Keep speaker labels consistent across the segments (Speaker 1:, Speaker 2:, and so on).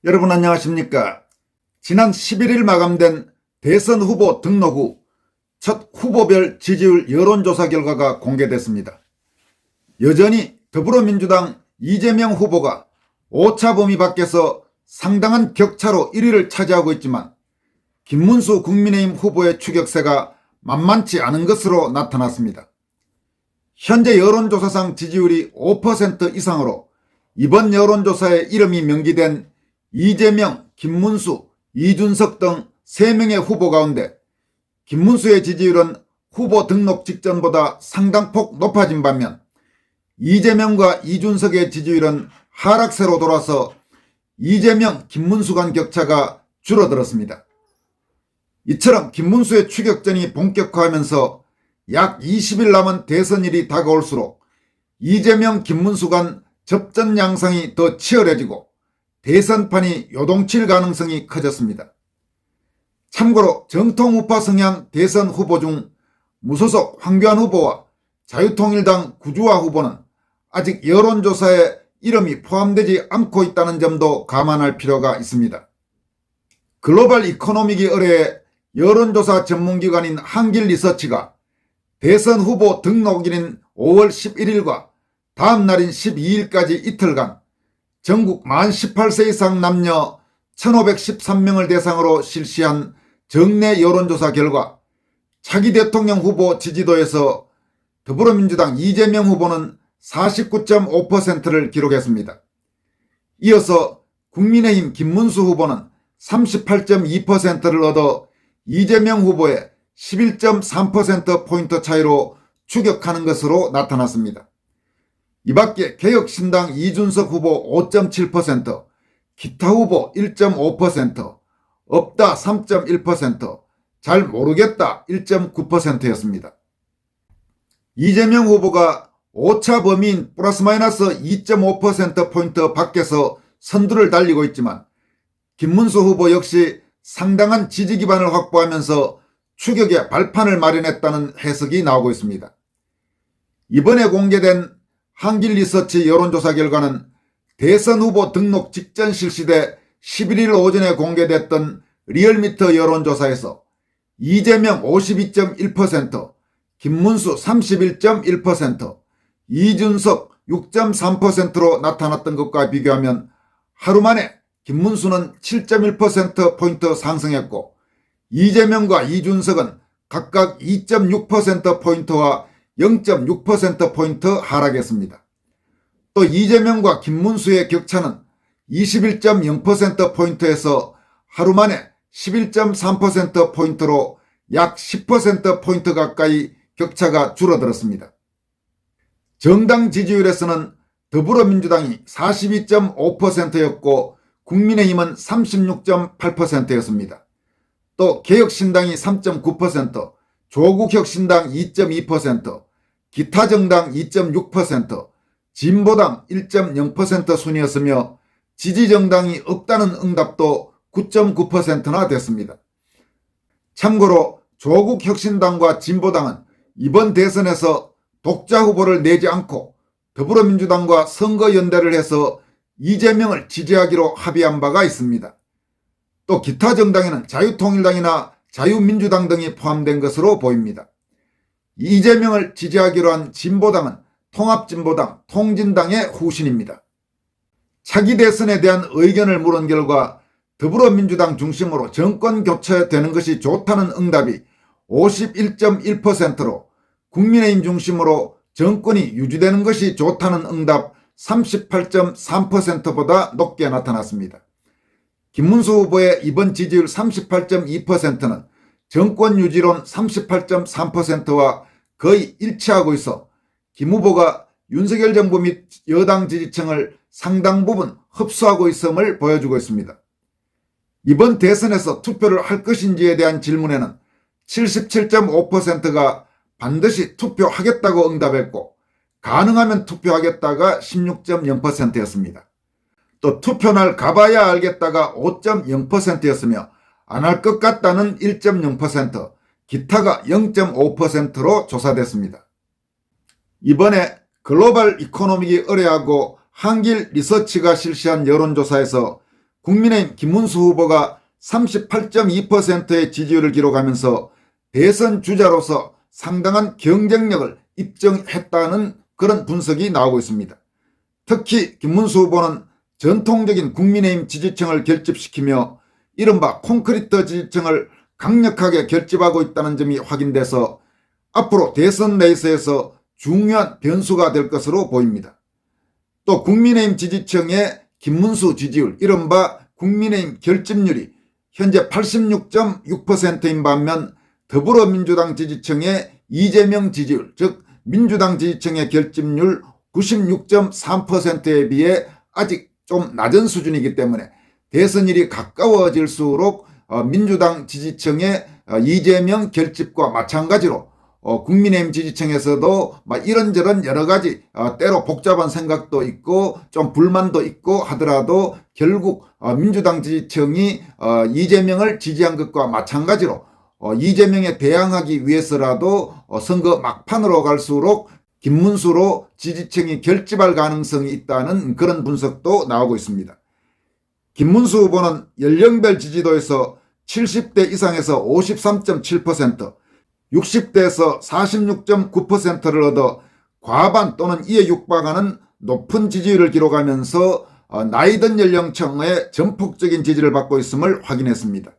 Speaker 1: 여러분 안녕하십니까? 지난 11일 마감된 대선 후보 등록 후 첫 후보별 지지율 여론조사 결과가 공개됐습니다. 여전히 더불어민주당 이재명 후보가 오차 범위 밖에서 상당한 격차로 1위를 차지하고 있지만 김문수 국민의힘 후보의 추격세가 만만치 않은 것으로 나타났습니다. 현재 여론조사상 지지율이 5% 이상으로 이번 여론조사에 이름이 명기된 이재명, 김문수, 이준석 등 3명의 후보 가운데 김문수의 지지율은 후보 등록 직전보다 상당폭 높아진 반면 이재명과 이준석의 지지율은 하락세로 돌아서 이재명, 김문수 간 격차가 줄어들었습니다. 이처럼 김문수의 추격전이 본격화하면서 약 20일 남은 대선일이 다가올수록 이재명, 김문수 간 접전 양상이 더 치열해지고 대선판이 요동칠 가능성이 커졌습니다. 참고로 정통 우파 성향 대선 후보 중 무소속 황교안 후보와 자유통일당 구주화 후보는 아직 여론조사에 이름이 포함되지 않고 있다는 점도 감안할 필요가 있습니다. 글로벌 이코노믹이 의뢰해 여론조사 전문기관인 한길리서치가 대선 후보 등록일인 5월 11일과 다음 날인 12일까지 이틀간 전국 만 18세 이상 남녀 1513명을 대상으로 실시한 정례 여론조사 결과 차기 대통령 후보 지지도에서 더불어민주당 이재명 후보는 49.5%를 기록했습니다. 이어서 국민의힘 김문수 후보는 38.2%를 얻어 이재명 후보의 11.3%포인트 차이로 추격하는 것으로 나타났습니다. 이밖에 개혁신당 이준석 후보 5.7%, 기타 후보 1.5%, 없다 3.1%, 잘 모르겠다 1.9%였습니다. 이재명 후보가 오차 범위인 플러스 마이너스 2.5%포인트 밖에서 선두를 달리고 있지만 김문수 후보 역시 상당한 지지 기반을 확보하면서 추격의 발판을 마련했다는 해석이 나오고 있습니다. 이번에 공개된 한길리서치 여론조사 결과는 대선 후보 등록 직전 실시돼 11일 오전에 공개됐던 리얼미터 여론조사에서 이재명 52.1%, 김문수 31.1%, 이준석 6.3%로 나타났던 것과 비교하면 하루 만에 김문수는 7.1%포인트 상승했고 이재명과 이준석은 각각 2.6%포인트와 0.6%포인트 하락했습니다. 또 이재명과 김문수의 격차는 21.0%포인트에서 하루 만에 11.3%포인트로 약 10%포인트 가까이 격차가 줄어들었습니다. 정당 지지율에서는 더불어민주당이 42.5%였고 국민의힘은 36.8%였습니다. 또 개혁신당이 3.9%, 조국혁신당 2.2%, 기타정당 2.6%, 진보당 1.0% 순이었으며 지지정당이 없다는 응답도 9.9%나 됐습니다. 참고로 조국혁신당과 진보당은 이번 대선에서 독자 후보를 내지 않고 더불어민주당과 선거연대를 해서 이재명을 지지하기로 합의한 바가 있습니다. 또 기타 정당에는 자유통일당이나 자유민주당 등이 포함된 것으로 보입니다. 이재명을 지지하기로 한 진보당은 통합진보당, 통진당의 후신입니다. 차기 대선에 대한 의견을 물은 결과 더불어민주당 중심으로 정권 교체되는 것이 좋다는 응답이 51.1%로 국민의힘 중심으로 정권이 유지되는 것이 좋다는 응답 38.3%보다 높게 나타났습니다. 김문수 후보의 이번 지지율 38.2%는 정권 유지론 38.3%와 거의 일치하고 있어 김 후보가 윤석열 정부 및 여당 지지층을 상당 부분 흡수하고 있음을 보여주고 있습니다. 이번 대선에서 투표를 할 것인지에 대한 질문에는 77.5%가 반드시 투표하겠다고 응답했고 가능하면 투표하겠다가 16.0%였습니다. 또 투표날 가봐야 알겠다가 5.0%였으며 안 할 것 같다는 1.0%, 기타가 0.5%로 조사됐습니다. 이번에 글로벌 이코노믹이 의뢰하고 한길리서치가 실시한 여론조사에서 국민의힘 김문수 후보가 38.2%의 지지율을 기록하면서 대선 주자로서 상당한 경쟁력을 입증했다는 그런 분석이 나오고 있습니다. 특히 김문수 후보는 전통적인 국민의힘 지지층을 결집시키며 이른바 콘크리트 지지층을 강력하게 결집하고 있다는 점이 확인돼서 앞으로 대선 레이스에서 중요한 변수가 될 것으로 보입니다. 또 국민의힘 지지층의 김문수 지지율, 이른바 국민의힘 결집률이 현재 86.6%인 반면 더불어민주당 지지층의 이재명 지지율, 즉 민주당 지지층의 결집률 96.3%에 비해 아직 좀 낮은 수준이기 때문에 대선일이 가까워질수록 민주당 지지층의 이재명 결집과 마찬가지로 국민의힘 지지층에서도 이런저런 여러 가지 때로 복잡한 생각도 있고 좀 불만도 있고 하더라도 결국 민주당 지지층이 이재명을 지지한 것과 마찬가지로 이재명에 대항하기 위해서라도 선거 막판으로 갈수록 김문수로 지지층이 결집할 가능성이 있다는 그런 분석도 나오고 있습니다. 김문수 후보는 연령별 지지도에서 70대 이상에서 53.7%, 60대에서 46.9%를 얻어 과반 또는 이에 육박하는 높은 지지율을 기록하면서 나이든 연령층의 전폭적인 지지를 받고 있음을 확인했습니다.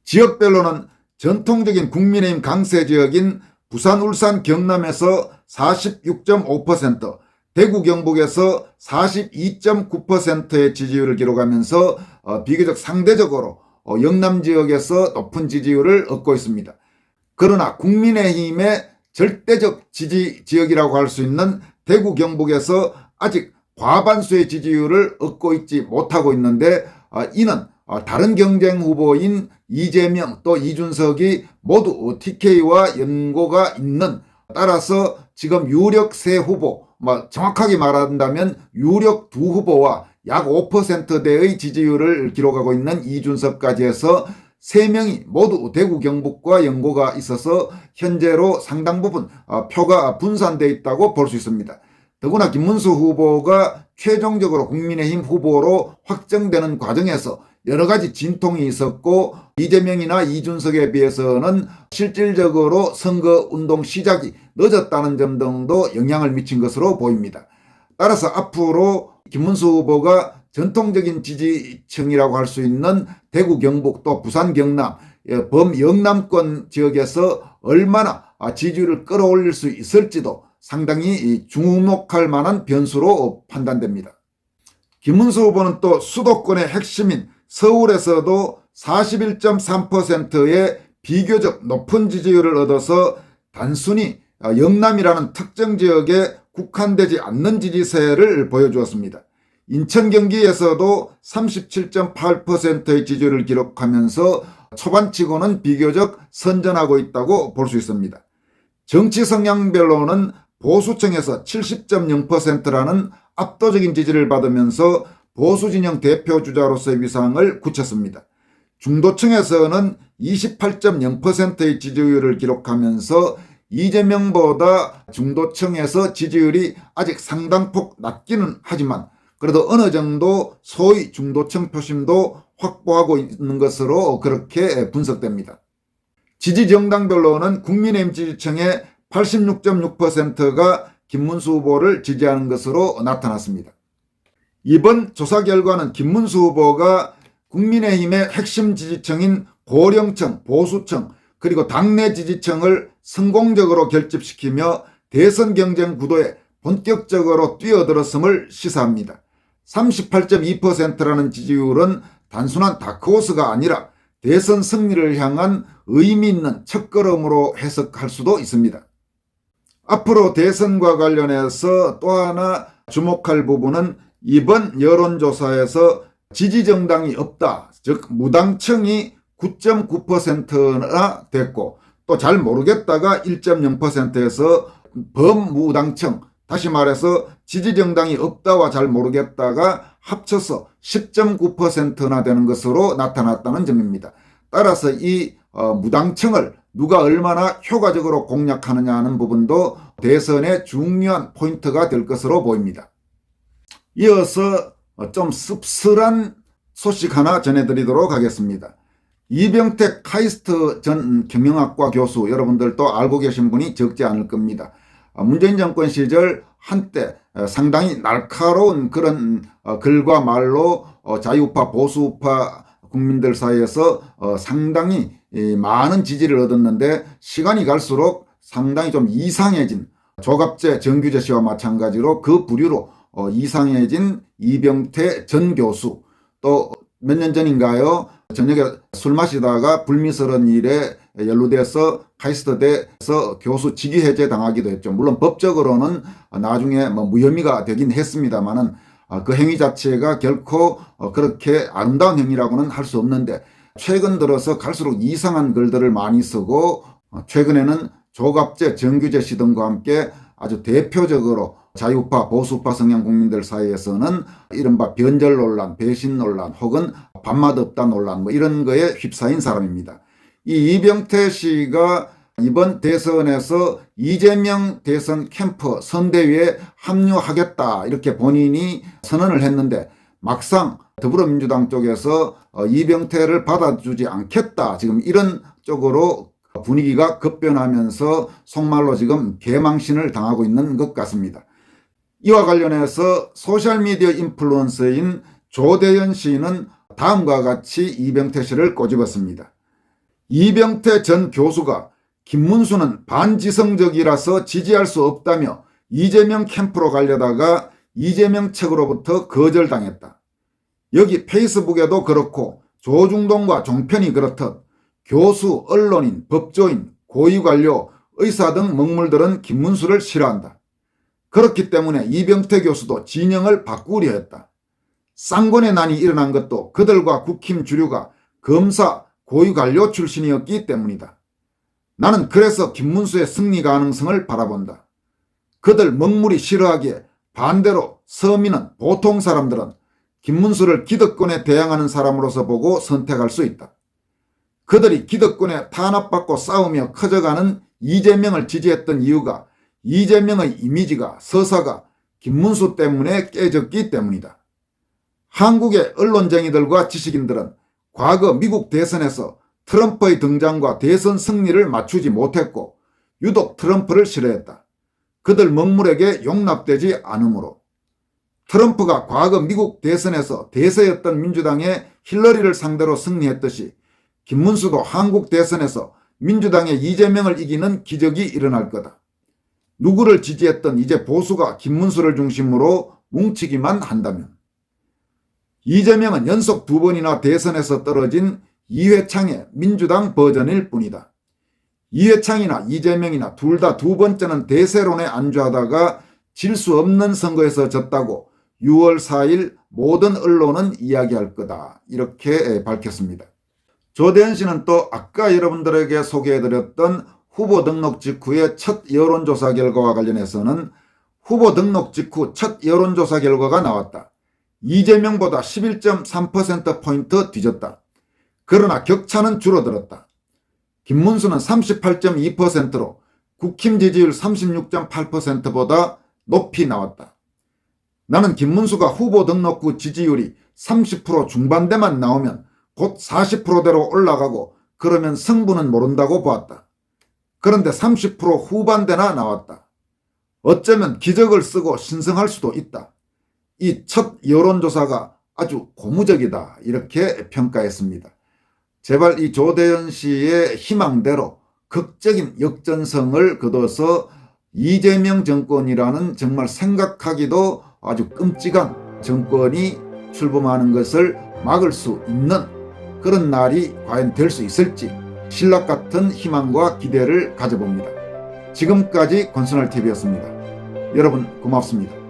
Speaker 1: 지역별로는 전통적인 국민의힘 강세 지역인 부산, 울산, 경남에서 46.5%, 대구, 경북에서 42.9%의 지지율을 기록하면서 비교적 상대적으로 영남 지역에서 높은 지지율을 얻고 있습니다. 그러나 국민의힘의 절대적 지지 지역이라고 할 수 있는 대구, 경북에서 아직 과반수의 지지율을 얻고 있지 못하고 있는데 이는 다른 경쟁 후보인 이재명 또 이준석이 모두 TK와 연고가 있는, 따라서 지금 유력 세 후보, 정확하게 말한다면 유력 두 후보와 약 5%대의 지지율을 기록하고 있는 이준석까지 해서 3명이 모두 대구, 경북과 연고가 있어서 현재로 상당 부분 표가 분산되어 있다고 볼 수 있습니다. 더구나 김문수 후보가 최종적으로 국민의힘 후보로 확정되는 과정에서 여러 가지 진통이 있었고 이재명이나 이준석에 비해서는 실질적으로 선거운동 시작이 늦었다는 점 등도 영향을 미친 것으로 보입니다. 따라서 앞으로 김문수 후보가 전통적인 지지층이라고 할 수 있는 대구, 경북 또 부산, 경남, 범영남권 지역에서 얼마나 지지율을 끌어올릴 수 있을지도 상당히 주목할 만한 변수로 판단됩니다. 김문수 후보는 또 수도권의 핵심인 서울에서도 41.3%의 비교적 높은 지지율을 얻어서 단순히 영남이라는 특정 지역에 국한되지 않는 지지세를 보여주었습니다. 인천, 경기에서도 37.8%의 지지율을 기록하면서 초반치고는 비교적 선전하고 있다고 볼 수 있습니다. 정치 성향별로는 보수층에서 70.0%라는 압도적인 지지를 받으면서 보수진영 대표주자로서의 위상을 굳혔습니다. 중도층에서는 28.0%의 지지율을 기록하면서 이재명보다 중도층에서 지지율이 아직 상당폭 낮기는 하지만 그래도 어느 정도 소위 중도층 표심도 확보하고 있는 것으로 그렇게 분석됩니다. 지지정당별로는 국민의힘 지지층의 86.6%가 김문수 후보를 지지하는 것으로 나타났습니다. 이번 조사 결과는 김문수 후보가 국민의힘의 핵심 지지층인 고령층, 보수층, 그리고 당내 지지층을 성공적으로 결집시키며 대선 경쟁 구도에 본격적으로 뛰어들었음을 시사합니다. 38.2%라는 지지율은 단순한 다크호스가 아니라 대선 승리를 향한 의미 있는 첫걸음으로 해석할 수도 있습니다. 앞으로 대선과 관련해서 또 하나 주목할 부분은 이번 여론조사에서 지지정당이 없다, 즉 무당층이 9.9%나 됐고 또 잘 모르겠다가 1.0%에서 범무당층, 다시 말해서 지지정당이 없다와 잘 모르겠다가 합쳐서 10.9%나 되는 것으로 나타났다는 점입니다. 따라서 이 무당층을 누가 얼마나 효과적으로 공략하느냐 하는 부분도 대선의 중요한 포인트가 될 것으로 보입니다. 이어서 좀 씁쓸한 소식 하나 전해드리도록 하겠습니다. 이병택 카이스트 전 경영학과 교수, 여러분들도 알고 계신 분이 적지 않을 겁니다. 문재인 정권 시절 한때 상당히 날카로운 그런 글과 말로 자유파 보수파 국민들 사이에서 상당히 많은 지지를 얻었는데, 시간이 갈수록 상당히 좀 이상해진, 조갑재 정규재 씨와 마찬가지로 그 부류로 이상해진 이병태 전 교수, 또 몇 년 전인가요, 저녁에 술 마시다가 불미스러운 일에 연루돼서 카이스트대에서 교수 직위 해제 당하기도 했죠. 물론 법적으로는 나중에 무혐의가 되긴 했습니다만은 그 행위 자체가 결코 그렇게 아름다운 행위라고는 할 수 없는데, 최근 들어서 갈수록 이상한 글들을 많이 쓰고, 최근에는 조갑재 정규재 씨 등과 함께 아주 대표적으로 자유파 보수파 성향 국민들 사이에서는 이른바 변절 논란, 배신 논란, 혹은 밥맛 없다 논란, 이런 거에 휩싸인 사람입니다. 이 이병태 씨가 이번 대선에서 이재명 대선 캠프 선대위에 합류하겠다 이렇게 본인이 선언을 했는데, 막상 더불어민주당 쪽에서 이병태를 받아주지 않겠다, 지금 이런 쪽으로 분위기가 급변하면서 속말로 지금 개망신을 당하고 있는 것 같습니다. 이와 관련해서 소셜미디어 인플루언서인 조대현 씨는 다음과 같이 이병태 씨를 꼬집었습니다. 이병태 전 교수가 김문수는 반지성적이라서 지지할 수 없다며 이재명 캠프로 가려다가 이재명 측으로부터 거절당했다. 여기 페이스북에도 그렇고 조중동과 종편이 그렇듯 교수, 언론인, 법조인, 고위관료, 의사 등 먹물들은 김문수를 싫어한다. 그렇기 때문에 이병태 교수도 진영을 바꾸려 했다. 쌍권의 난이 일어난 것도 그들과 국힘 주류가 검사, 고위관료 출신이었기 때문이다. 나는 그래서 김문수의 승리 가능성을 바라본다. 그들 먹물이 싫어하기에 반대로 서민은, 보통 사람들은 김문수를 기득권에 대항하는 사람으로서 보고 선택할 수 있다. 그들이 기득권에 탄압받고 싸우며 커져가는 이재명을 지지했던 이유가 이재명의 이미지가, 서사가 김문수 때문에 깨졌기 때문이다. 한국의 언론쟁이들과 지식인들은 과거 미국 대선에서 트럼프의 등장과 대선 승리를 맞추지 못했고 유독 트럼프를 싫어했다. 그들 먹물에게 용납되지 않으므로. 트럼프가 과거 미국 대선에서 대세였던 민주당의 힐러리를 상대로 승리했듯이 김문수도 한국 대선에서 민주당의 이재명을 이기는 기적이 일어날 거다. 누구를 지지했던 이제 보수가 김문수를 중심으로 뭉치기만 한다면. 이재명은 연속 2번이나 대선에서 떨어진 이회창의 민주당 버전일 뿐이다. 이회창이나 이재명이나 둘 다 2번째는 대세론에 안주하다가 질 수 없는 선거에서 졌다고 6월 4일 모든 언론은 이야기할 거다, 이렇게 밝혔습니다. 조대현 씨는 또 아까 여러분들에게 소개해드렸던 후보 등록 직후의 첫 여론조사 결과와 관련해서는 후보 등록 직후 첫 여론조사 결과가 나왔다. 이재명보다 11.3%포인트 뒤졌다. 그러나 격차는 줄어들었다. 김문수는 38.2%로 국힘 지지율 36.8%보다 높이 나왔다. 나는 김문수가 후보 등록 후 지지율이 30% 중반대만 나오면 곧 40%대로 올라가고 그러면 승부는 모른다고 보았다. 그런데 30% 후반대나 나왔다. 어쩌면 기적을 쓰고 신성할 수도 있다. 이 첫 여론조사가 아주 고무적이다, 이렇게 평가했습니다. 제발 이 조대현 씨의 희망대로 극적인 역전성을 거둬서 이재명 정권이라는 정말 생각하기도 아주 끔찍한 정권이 출범하는 것을 막을 수 있는 그런 날이 과연 될 수 있을지 신락 같은 희망과 기대를 가져봅니다. 지금까지 권순할TV였습니다. 여러분 고맙습니다.